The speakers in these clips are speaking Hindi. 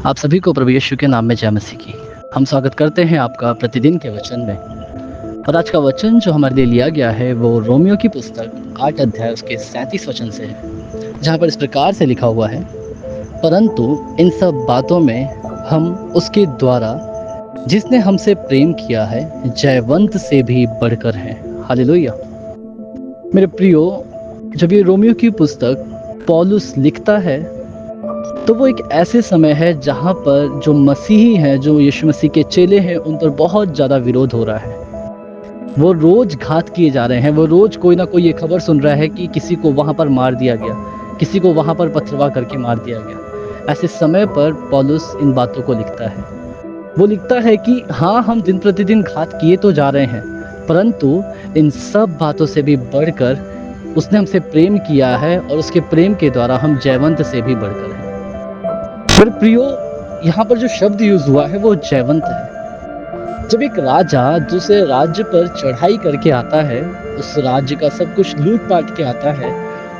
आप सभी को प्रभु यीशु के नाम में जय मसीह की। हम स्वागत करते हैं आपका प्रतिदिन के वचन में। और आज का वचन जो हमारे लिए लिया गया है वो रोमियो की पुस्तक 8 अध्याय उसके 37 वचन से है, जहाँ पर इस प्रकार से लिखा हुआ है, परंतु इन सब बातों में हम उसके द्वारा जिसने हमसे प्रेम किया है जयवंत से भी बढ़कर हैं। हालेलुया। मेरे प्रियो, जब ये रोमियो की पुस्तक पौलुस लिखता है तो वो एक ऐसे समय है जहाँ पर जो मसीही हैं, जो यीशु मसीह के चेले हैं, उन पर बहुत ज़्यादा विरोध हो रहा है। वो रोज घात किए जा रहे हैं। वो रोज कोई ना कोई ये खबर सुन रहा है कि किसी को वहाँ पर मार दिया गया, किसी को वहाँ पर पथरवा करके मार दिया गया। ऐसे समय पर पौलुस इन बातों को लिखता है। वो लिखता है कि हाँ, हम दिन प्रतिदिन घात किए तो जा रहे हैं, परंतु इन सब बातों से भी बढ़कर उसने हमसे प्रेम किया है और उसके प्रेम के द्वारा हम जयवंत से भी बढ़कर हैं। पर प्रियो, यहाँ पर जो शब्द यूज हुआ है वो जयवंत है। जब एक राजा दूसरे राज्य पर चढ़ाई करके आता है, उस राज्य का सब कुछ लूट पाट के आता है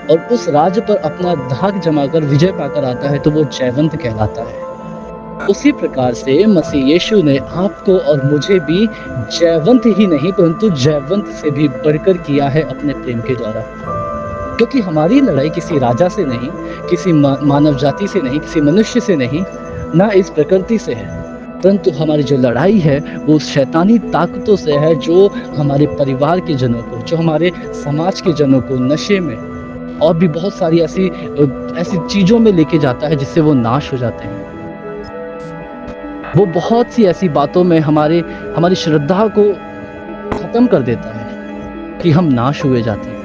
और उस राज्य पर अपना धाक जमाकर विजय पाकर आता है, तो वो जयवंत कहलाता है। उसी प्रकार से मसीह यीशु ने आपको और मुझे भी जयवंत ही नहीं परंतु जयवंत से भी बढ़कर किया है अपने प्रेम के द्वारा। क्योंकि हमारी लड़ाई किसी राजा से नहीं, किसी मानव जाति से नहीं, किसी मनुष्य से नहीं, ना इस प्रकृति से है, परंतु हमारी जो लड़ाई है वो शैतानी ताकतों से है, जो हमारे परिवार के जनों को, जो हमारे समाज के जनों को नशे में और भी बहुत सारी ऐसी चीजों में लेके जाता है जिससे वो नाश हो जाते हैं। वो बहुत सी ऐसी बातों में हमारी श्रद्धा को खत्म कर देता है कि हम नाश हुए जाते हैं।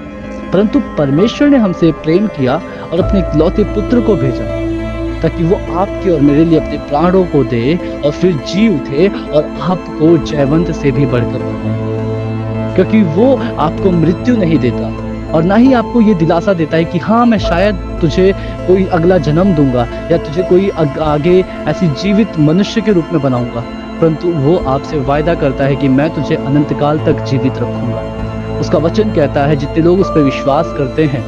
परंतु परमेश्वर ने हमसे प्रेम किया और अपने इकलौते पुत्र को भेजा ताकि वो आपके और मेरे लिए अपने प्राणों को दे और फिर जी उठे और आपको जयवंत से भी बढ़कर बनाए। क्योंकि वो आपको मृत्यु नहीं देता और ना ही आपको ये दिलासा देता है कि हाँ, मैं शायद तुझे कोई अगला जन्म दूंगा या तुझे कोई आगे ऐसी जीवित मनुष्य के रूप में बनाऊंगा, परंतु वो आपसे वायदा करता है कि मैं तुझे अनंत काल तक जीवित रखूंगा। उसका वचन कहता है जितने लोग उस पर विश्वास करते हैं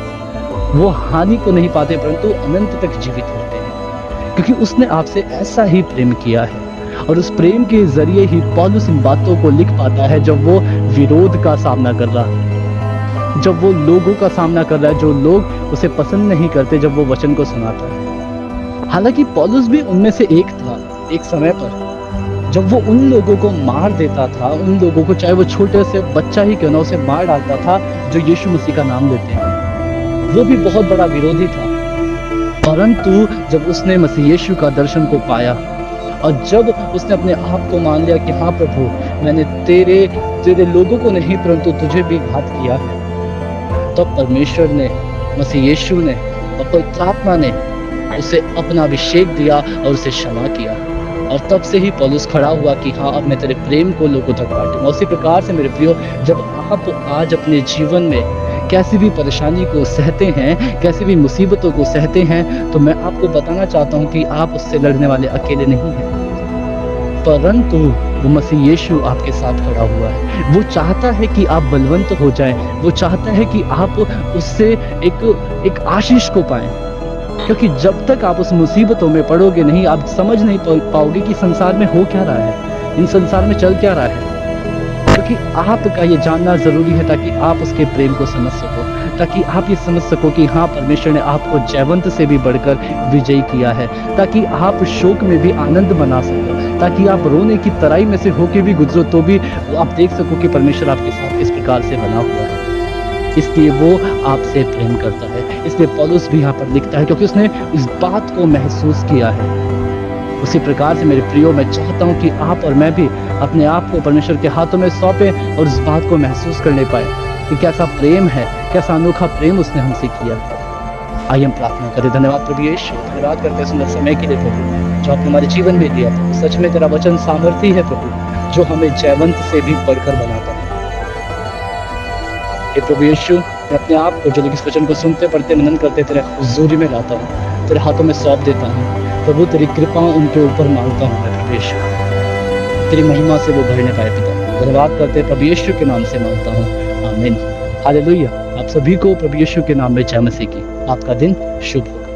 वो हानि को नहीं पाते परंतु अनंत तक जीवित रहते हैं, क्योंकि उसने आपसे ऐसा ही प्रेम किया है। और उस प्रेम के जरिए ही पौलुस इन बातों को लिख पाता है जब वो विरोध का सामना कर रहा है, जब वो लोगों का सामना कर रहा है जो लोग उसे पसंद नहीं करते, जब वो वचन को सुनाता है। हालांकि पौलुस भी उनमें से एक था। एक समय पर जब वो उन लोगों को मार देता था, उन लोगों को, चाहे वो छोटे से बच्चा ही क्यों ना, उसे मार डालता था जो यीशु मसीह का नाम लेते हैं, वो भी बहुत बड़ा विरोधी था। परंतु जब उसने मसीह यीशु का दर्शन को पाया और जब उसने अपने आप को मान लिया कि हाँ प्रभु, मैंने तेरे लोगों को नहीं परंतु तुझे भी घात किया है, तब परमेश्वर ने, मसीह यीशु ने और पवित्र आत्मा ने उसे अपना अभिषेक दिया और उसे क्षमा किया। और तब से ही पौलुस खड़ा हुआ कि हाँ, अब मैं तेरे प्रेम को लोगों तक बांटूंगा। उसी प्रकार से मेरे प्रियो, जब आप आज अपने जीवन में कैसी भी परेशानी को सहते हैं, कैसी भी मुसीबतों को सहते हैं, तो मैं आपको बताना चाहता हूँ कि आप उससे लड़ने वाले अकेले नहीं हैं, परंतु वो मसीह यीशु आपके साथ खड़ा हुआ है। वो चाहता है कि आप बलवंत हो जाएं, वो चाहता है कि आप उससे एक आशीष को पाएं। क्योंकि जब तक आप उस मुसीबतों में पड़ोगे नहीं, आप समझ नहीं पाओगे कि संसार में हो क्या रहा है, इन संसार में चल क्या रहा है। क्योंकि आपका ये जानना जरूरी है ताकि आप उसके प्रेम को समझ सको, ताकि आप ये समझ सको कि हाँ, परमेश्वर ने आपको जयवंत से भी बढ़कर विजयी किया है, ताकि आप शोक में भी आनंद बना सको, ताकि आप रोने की तराई में से होके भी गुजरो तो भी आप देख सको कि परमेश्वर आपके साथ किस प्रकार से बना हुआ है। इसलिए वो आपसे प्रेम करता है। इसलिए पौलुस भी यहाँ पर लिखता है क्योंकि उसने इस बात को महसूस किया है। उसी प्रकार से मेरे प्रियो, मैं चाहता हूँ कि आप और मैं भी अपने आप को परमेश्वर के हाथों में सौंपें और इस बात को महसूस करने पाए कि कैसा प्रेम है, कैसा अनोखा प्रेम उसने हमसे किया। आइए हम प्रार्थना करें। धन्यवाद प्रभु यीशु, धन्यवाद करते हैं सुंदर समय के लिए प्रभु जो आपने हमारे जीवन में दिया। सच में तेरा वचन सामर्थी है प्रभु, जो हमें जयवंत से भी बढ़कर बनाता है। प्रभु यीशु, मैं अपने आप को जो लोग इस वचन को सुनते पढ़ते मनन करते तेरे हुजूरी में लाता हूँ, तेरे हाथों में सौंप देता हूँ प्रभु। तेरी कृपा उनके ऊपर मांगता हूँ मैं प्रभु यीशु, तेरी महिमा से वो भरने पाए पिता। धन्यवाद करते प्रभु यीशु के नाम से मांगता हूँ, आमीन। हालेलुया। आप सभी को प्रभु यीशु के नाम में जय मसीह की। आपका दिन शुभ हो।